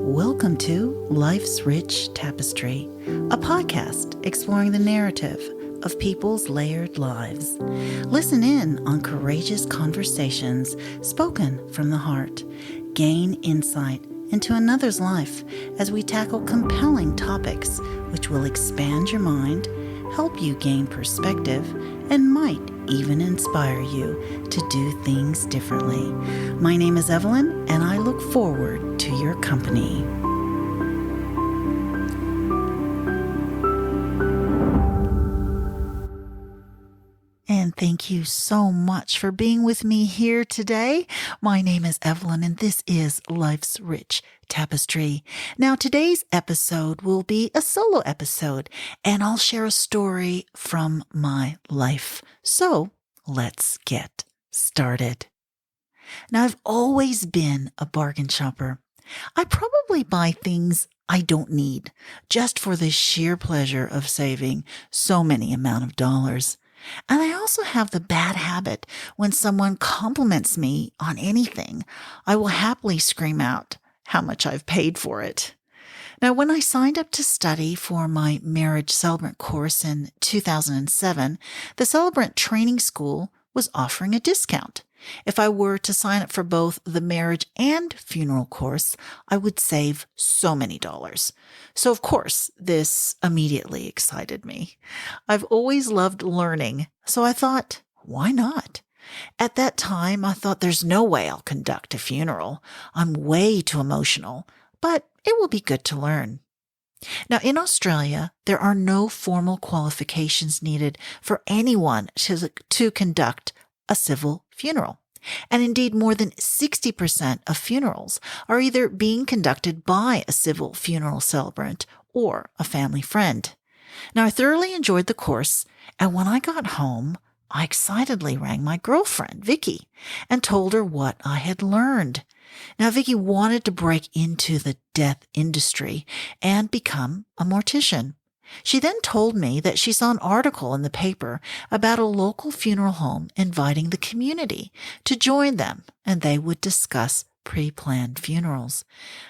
Welcome to Life's Rich Tapestry, a podcast exploring the narrative of people's layered lives. Listen in on courageous conversations spoken from the heart. Gain insight into another's life as we tackle compelling topics which will expand your mind, help you gain perspective, and might even inspire you to do things differently. My name is Evelyn, and I look forward to your company. And thank you so much for being with me here today. My name is Evelyn, and this is Life's Rich Tapestry. Now, today's episode will be a solo episode, and I'll share a story from my life. So let's get started. Now, I've always been a bargain shopper. I probably buy things I don't need just for the sheer pleasure of saving so many amount of dollars. And I also have the bad habit when someone compliments me on anything, I will happily scream out how much I've paid for it. Now, when I signed up to study for my marriage celebrant course in 2007, the celebrant training school was offering a discount. If I were to sign up for both the marriage and funeral course, I would save so many dollars. So, of course, this immediately excited me. I've always loved learning, so I thought, why not? At that time, I thought there's no way I'll conduct a funeral. I'm way too emotional, but it will be good to learn. Now, in Australia, there are no formal qualifications needed for anyone to conduct a civil funeral. And indeed, more than 60% of funerals are either being conducted by a civil funeral celebrant or a family friend. Now, I thoroughly enjoyed the course, and when I got home, I excitedly rang my girlfriend, Vicky, and told her what I had learned. Now, Vicky wanted to break into the death industry and become a mortician. She then told me that she saw an article in the paper about a local funeral home inviting the community to join them, and they would discuss pre-planned funerals.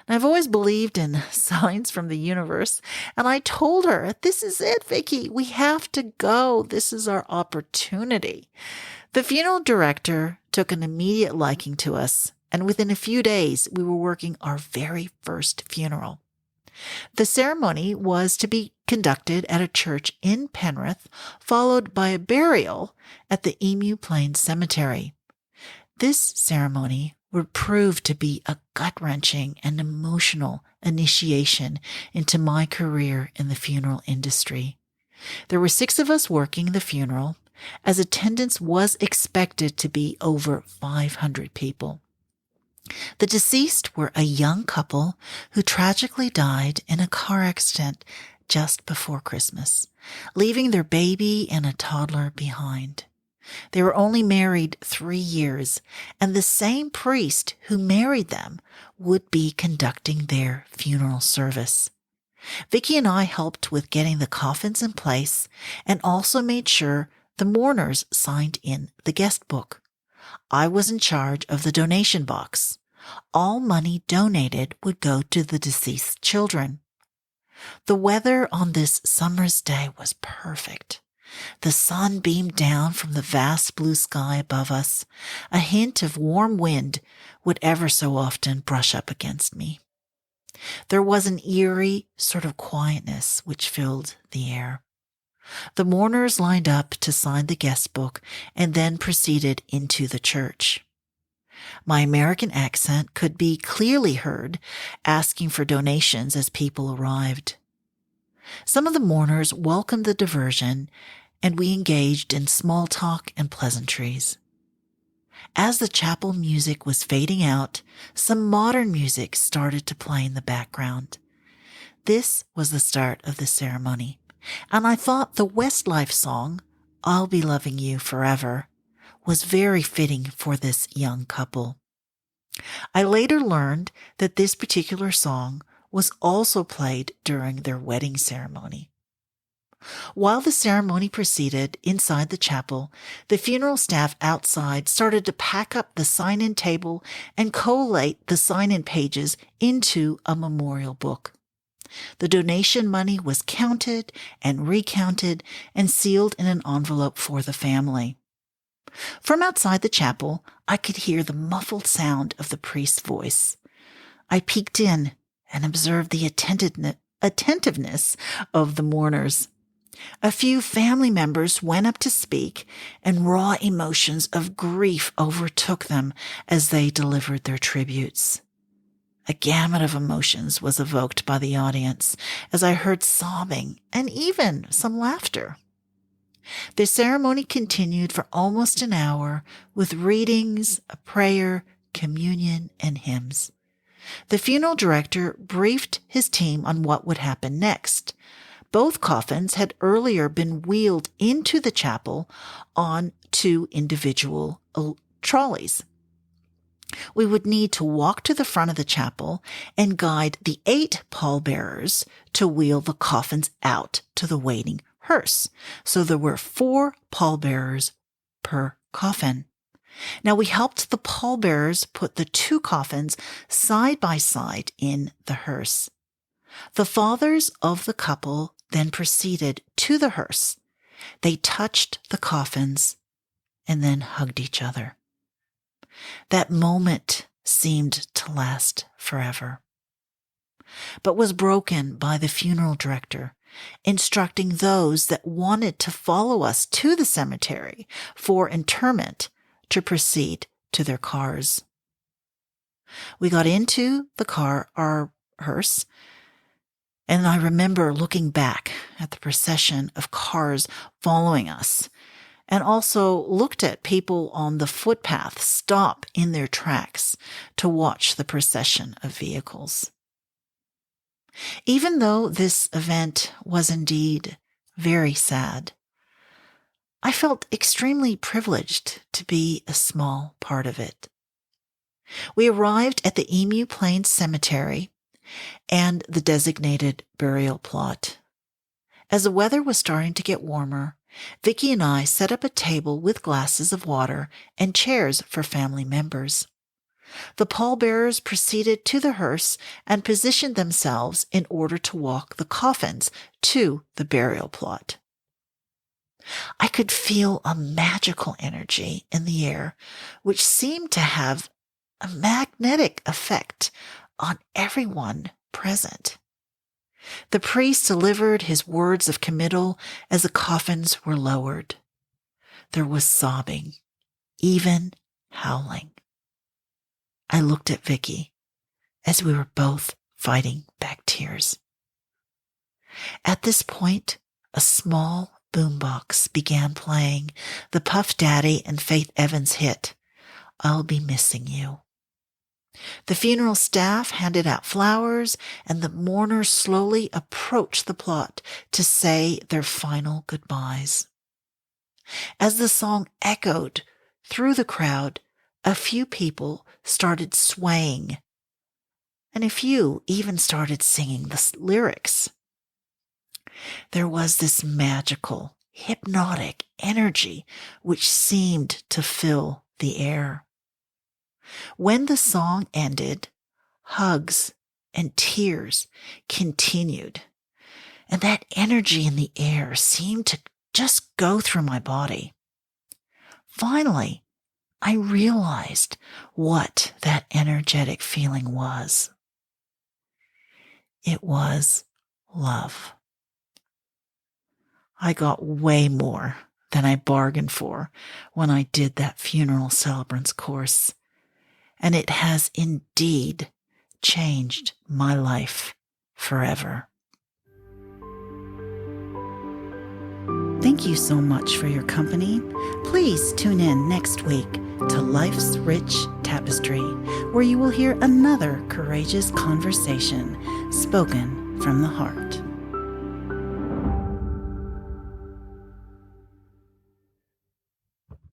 And I've always believed in signs from the universe, and I told her, this is it, Vicky. We have to go. This is our opportunity. The funeral director took an immediate liking to us, and within a few days, we were working our very first funeral. The ceremony was to be conducted at a church in Penrith, followed by a burial at the Emu Plains Cemetery. This ceremony would prove to be a gut-wrenching and emotional initiation into my career in the funeral industry. There were 6 of us working the funeral, as attendance was expected to be over 500 people. The deceased were a young couple who tragically died in a car accident just before Christmas, leaving their baby and a toddler behind. They were only married 3 years, and the same priest who married them would be conducting their funeral service. Vicky and I helped with getting the coffins in place and also made sure the mourners signed in the guest book. I was in charge of the donation box. All money donated would go to the deceased children. The weather on this summer's day was perfect. The sun beamed down from the vast blue sky above us. A hint of warm wind would ever so often brush up against me. There was an eerie sort of quietness which filled the air. The mourners lined up to sign the guest book and then proceeded into the church. My American accent could be clearly heard, asking for donations as people arrived. Some of the mourners welcomed the diversion, and we engaged in small talk and pleasantries. As the chapel music was fading out, some modern music started to play in the background. This was the start of the ceremony, and I thought the Westlife song, I'll Be Loving You Forever, was very fitting for this young couple. I later learned that this particular song was also played during their wedding ceremony. While the ceremony proceeded inside the chapel, the funeral staff outside started to pack up the sign-in table and collate the sign-in pages into a memorial book. The donation money was counted and recounted and sealed in an envelope for the family. From outside the chapel, I could hear the muffled sound of the priest's voice. I peeked in and observed the attentiveness of the mourners. A few family members went up to speak, and raw emotions of grief overtook them as they delivered their tributes. A gamut of emotions was evoked by the audience as I heard sobbing and even some laughter. The ceremony continued for almost an hour with readings, a prayer, communion, and hymns. The funeral director briefed his team on what would happen next. Both coffins had earlier been wheeled into the chapel on 2 individual trolleys. We would need to walk to the front of the chapel and guide the 8 pallbearers to wheel the coffins out to the waiting hearse. So there were 4 pallbearers per coffin. Now we helped the pallbearers put the 2 coffins side by side in the hearse. The fathers of the couple then proceeded to the hearse. They touched the coffins and then hugged each other. That moment seemed to last forever, but was broken by the funeral director, instructing those that wanted to follow us to the cemetery for interment to proceed to their cars. We got into our hearse, and I remember looking back at the procession of cars following us, and also looked at people on the footpath stop in their tracks to watch the procession of vehicles. Even though this event was indeed very sad, I felt extremely privileged to be a small part of it. We arrived at the Emu Plains Cemetery and the designated burial plot. As the weather was starting to get warmer, Vicki and I set up a table with glasses of water and chairs for family members. The pallbearers proceeded to the hearse and positioned themselves in order to walk the coffins to the burial plot. I could feel a magical energy in the air, which seemed to have a magnetic effect on everyone present. The priest delivered his words of committal as the coffins were lowered. There was sobbing, even howling. I looked at Vicki as we were both fighting back tears. At this point, a small boombox began playing the Puff Daddy and Faith Evans hit, "I'll Be Missing You." The funeral staff handed out flowers, and the mourners slowly approached the plot to say their final goodbyes. As the song echoed through the crowd, a few people started swaying, and a few even started singing the lyrics. There was this magical, hypnotic energy which seemed to fill the air. When the song ended, hugs and tears continued, and that energy in the air seemed to just go through my body. Finally, I realized what that energetic feeling was. It was love. I got way more than I bargained for when I did that Funeral Celebrants course, and it has indeed changed my life forever. Thank you so much for your company. Please tune in next week to Life's Rich Tapestry, where you will hear another courageous conversation spoken from the heart.